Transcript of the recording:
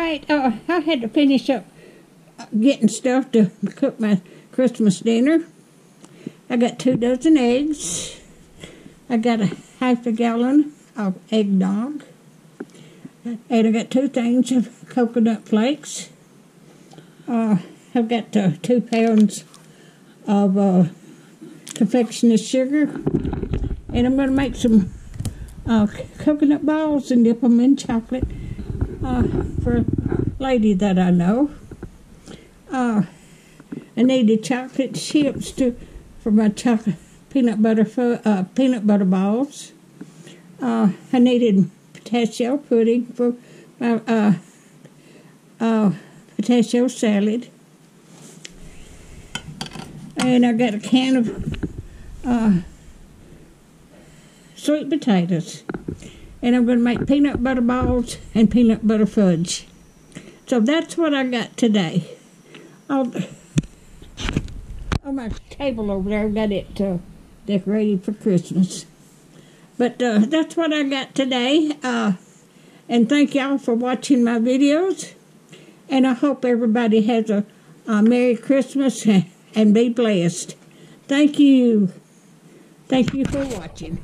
right, I had to finish up getting stuff to cook my Christmas dinner. I got 2 dozen eggs. I got a half a gallon of eggnog. And I got 2 things of coconut flakes. I've got 2 pounds of confectioner's sugar. And I'm going to make some coconut balls and dip them in chocolate for a lady that I know. I needed chocolate chips for my chocolate peanut butter balls. I needed pistachio pudding for my pistachio salad. And I got a can of sweet potatoes. And I'm going to make peanut butter balls and peanut butter fudge. So that's what I got today. On my table over there, I've got it decorated for Christmas. But that's what I got today. And thank y'all for watching my videos. And I hope everybody has a Merry Christmas and be blessed. Thank you. Thank you for watching.